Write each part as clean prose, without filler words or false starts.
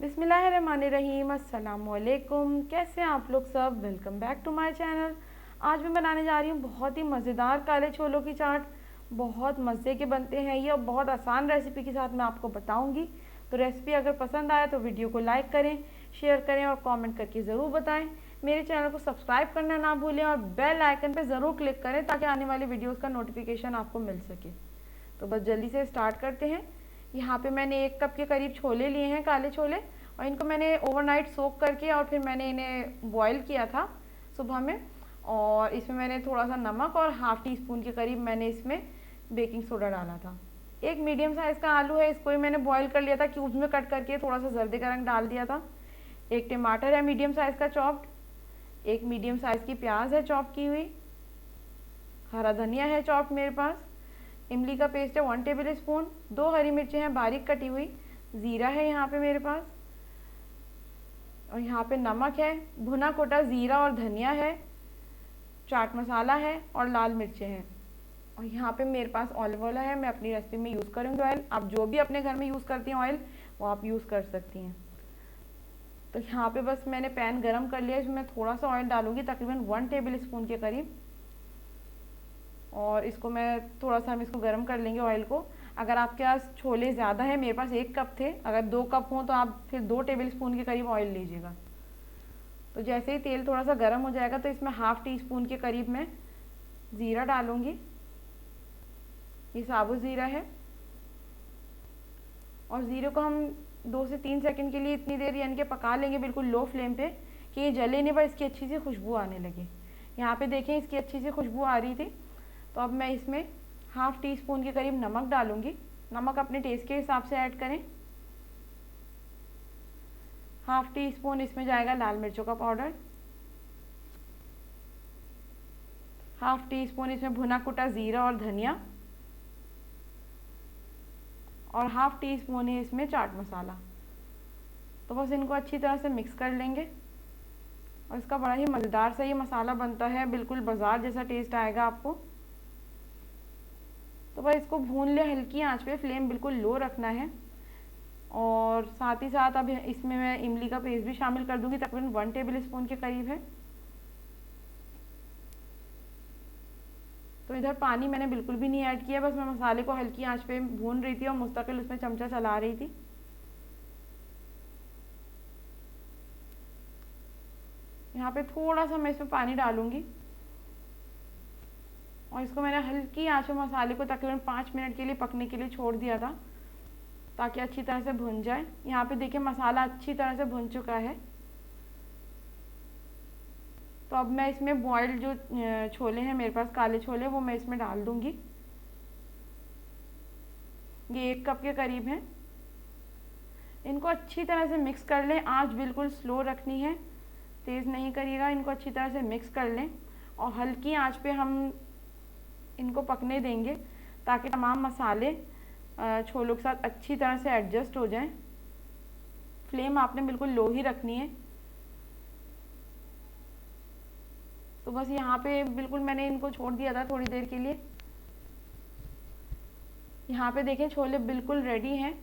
बिस्मिल्लाहिर्रहमानिर्रहीम। अस्सलाम वालेकुम। कैसे हैं आप लोग सब? Welcome back to my channel. आज मैं बनाने जा रही हूँ बहुत ही मज़ेदार काले छोलों की चाट। बहुत मज़े के बनते हैं ये और बहुत आसान रेसिपी के साथ मैं आपको बताऊँगी। तो रेसिपी अगर पसंद आए तो वीडियो को लाइक करें, शेयर करें और कमेंट करके ज़रूर बताएं। मेरे चैनल को सब्सक्राइब करना ना भूलें और बेल आइकन पर ज़रूर क्लिक करें ताकि आने वाली वीडियोज़ का नोटिफिकेशन आपको मिल सके। तो बस जल्दी से स्टार्ट करते हैं। यहाँ पे मैंने 1 कप के करीब छोले लिए हैं, काले छोले, और इनको मैंने ओवरनाइट सोक करके और फिर मैंने इन्हें बॉईल किया था सुबह में। और इसमें मैंने थोड़ा सा नमक और हाफ़ टी स्पून के करीब मैंने इसमें बेकिंग सोडा डाला था। एक मीडियम साइज़ का आलू है, इसको भी मैंने बॉईल कर लिया था, क्यूब्स में कट करके थोड़ा सा जर्दे का रंग डाल दिया था। एक टमाटर है मीडियम साइज़ का चॉप्ड, एक मीडियम साइज़ की प्याज है चॉप की हुई, हरा धनिया है चॉप मेरे पास, इमली का पेस्ट है 1 टेबल स्पून, 2 हरी मिर्चें हैं बारीक कटी हुई, ज़ीरा है यहाँ पे मेरे पास, और यहाँ पे नमक है, भुना कोटा ज़ीरा और धनिया है, चाट मसाला है और लाल मिर्चें हैं। और यहाँ पे मेरे पास ऑलिव ऑयल है, मैं अपनी रेसिपी में यूज़ करूँगी ऑयल। आप जो भी अपने घर में यूज़ करती हैं ऑयल वो आप यूज़ कर सकती हैं। तो यहाँ पे बस मैंने पैन गरम कर लिया, इसमें थोड़ा सा ऑयल डालूँगी, तकरीबन 1 टेबल स्पून के करीब। और इसको मैं थोड़ा सा हम इसको गर्म कर लेंगे ऑयल को। अगर आपके पास छोले ज़्यादा है, मेरे पास 1 कप थे, अगर 2 कप हों तो आप फिर 2 टेबल स्पून के करीब ऑयल लीजिएगा। तो जैसे ही तेल थोड़ा सा गर्म हो जाएगा तो इसमें हाफ़ टी स्पून के करीब मैं ज़ीरा डालूँगी। ये साबुत ज़ीरा है और ज़ीरे को हम 2 से 3 सेकंड के लिए इतनी देर यानी कि पका लेंगे बिल्कुल लो फ्लेम पे कि ये जले नहीं, पर इसकी अच्छी सी खुशबू आने लगे। यहाँ पे देखें इसकी अच्छी सी खुशबू आ रही थी। तो अब मैं इसमें हाफ़ टी स्पून के करीब नमक डालूँगी। नमक अपने टेस्ट के हिसाब से ऐड करें। हाफ़ टी स्पून इसमें जाएगा लाल मिर्चों का पाउडर, हाफ़ टी स्पून इसमें भुना कुटा ज़ीरा और धनिया, और हाफ़ टी स्पून है इसमें चाट मसाला। तो बस इनको अच्छी तरह से मिक्स कर लेंगे और इसका बड़ा ही मज़ेदार सा ये मसाला बनता है, बिल्कुल बाज़ार जैसा टेस्ट आएगा आपको। तो बस इसको भून ले हल्की आंच पे, फ्लेम बिल्कुल लो रखना है। और साथ ही साथ अब इसमें मैं इमली का पेस्ट भी शामिल कर दूंगी, तकरीबन 1 टेबल स्पून के करीब है। तो इधर पानी मैंने बिल्कुल भी नहीं ऐड किया, बस मैं मसाले को हल्की आंच पे भून रही थी और मुस्तकिल उसमें चमचा चला रही थी। यहाँ पे थोड़ा सा मैं इसमें पानी डालूंगी और इसको मैंने हल्की आंच में मसाले को तकरीबन 5 मिनट के लिए पकने के लिए छोड़ दिया था ताकि अच्छी तरह से भुन जाए। यहाँ पे देखिए मसाला अच्छी तरह से भुन चुका है। तो अब मैं इसमें बॉइल्ड जो छोले हैं मेरे पास, काले छोले, वो मैं इसमें डाल दूंगी। ये 1 कप के करीब हैं। इनको अच्छी तरह से मिक्स कर लें, आंच बिल्कुल स्लो रखनी है, तेज़ नहीं करिएगा। इनको अच्छी तरह से मिक्स कर लें और हल्की आंच पे हम इनको पकने देंगे ताकि तमाम मसाले छोलों के साथ अच्छी तरह से एडजस्ट हो जाएं। फ्लेम आपने बिल्कुल लो ही रखनी है। तो बस यहाँ पे बिल्कुल मैंने इनको छोड़ दिया था थोड़ी देर के लिए। यहाँ पे देखें छोले बिल्कुल रेडी हैं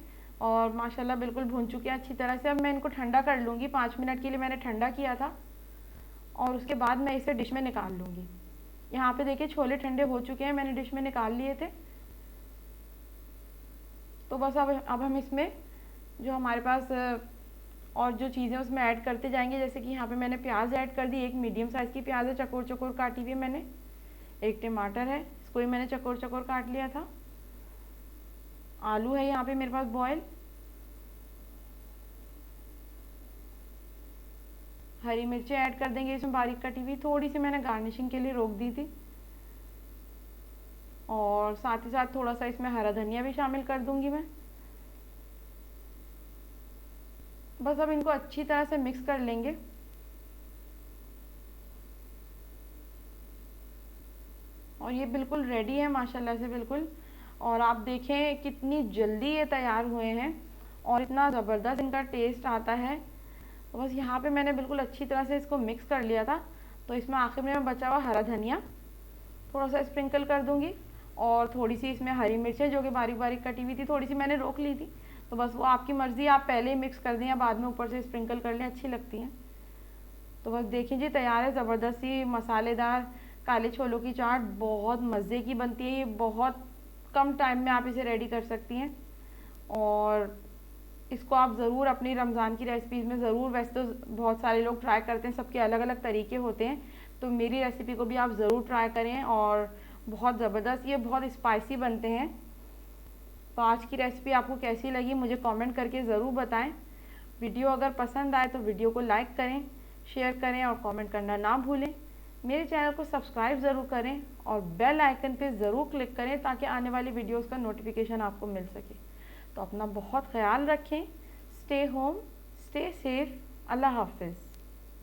और माशाल्लाह बिल्कुल भुन चुके हैं अच्छी तरह से। अब मैं इनको ठंडा कर लूँगी, 5 मिनट के लिए मैंने ठंडा किया था और उसके बाद मैं इसे डिश में निकाल लूँगी। यहाँ पे देखिए छोले ठंडे हो चुके हैं, मैंने डिश में निकाल लिए थे। तो बस अब हम इसमें जो हमारे पास और जो चीज़ें उसमें ऐड करते जाएंगे, जैसे कि यहाँ पे मैंने प्याज ऐड कर दी, एक मीडियम साइज़ की प्याज है चकोर चकोर काटी हुई मैंने, एक टमाटर है, इसको भी मैंने चकोर चकोर काट लिया था, आलू है यहाँ पे मेरे पास बॉयल, हरी मिर्चें ऐड कर देंगे इसमें बारीक कटी हुई, थोड़ी सी मैंने गार्निशिंग के लिए रोक दी थी, और साथ ही साथ थोड़ा सा इसमें हरा धनिया भी शामिल कर दूंगी मैं। बस अब इनको अच्छी तरह से मिक्स कर लेंगे। और ये बिल्कुल रेडी है माशाल्लाह से बिल्कुल। और आप देखें कितनी जल्दी ये तैयार हुए हैं और इतना ज़बरदस्त इनका टेस्ट आता है। तो बस यहाँ पे मैंने बिल्कुल अच्छी तरह से इसको मिक्स कर लिया था। तो इसमें आखिर में बचा हुआ हरा धनिया थोड़ा सा स्प्रिंकल कर दूँगी और थोड़ी सी इसमें हरी मिर्चें जो कि बारीक बारीक कटी हुई थी, थोड़ी सी मैंने रोक ली थी, तो बस वो आपकी मर्ज़ी, आप पहले ही मिक्स कर दें या बाद में ऊपर से स्प्रिंकल कर लें, अच्छी लगती हैं। तो बस देखिए जी, तैयार है ज़बरदस्त सी मसालेदार काले छोलों की चाट। बहुत मज़े की बनती है ये, बहुत कम टाइम में आप इसे रेडी कर सकती हैं। और इसको आप ज़रूर अपनी रमज़ान की रेसिपीज़ में ज़रूर, वैसे तो बहुत सारे लोग ट्राई करते हैं, सबके अलग अलग तरीके होते हैं, तो मेरी रेसिपी को भी आप ज़रूर ट्राई करें। और बहुत ज़बरदस्त, ये बहुत स्पाइसी बनते हैं। तो आज की रेसिपी आपको कैसी लगी मुझे कमेंट करके ज़रूर बताएं। वीडियो अगर पसंद आए तो वीडियो को लाइक करें, शेयर करें और कमेंट करना ना भूलें। मेरे चैनल को सब्सक्राइब ज़रूर करें और बेल आइकन पे ज़रूर क्लिक करें ताकि आने वाली वीडियोस का नोटिफिकेशन आपको मिल सके। तो अपना बहुत ख्याल रखें। Stay home, stay safe. अल्लाह हाफिज़।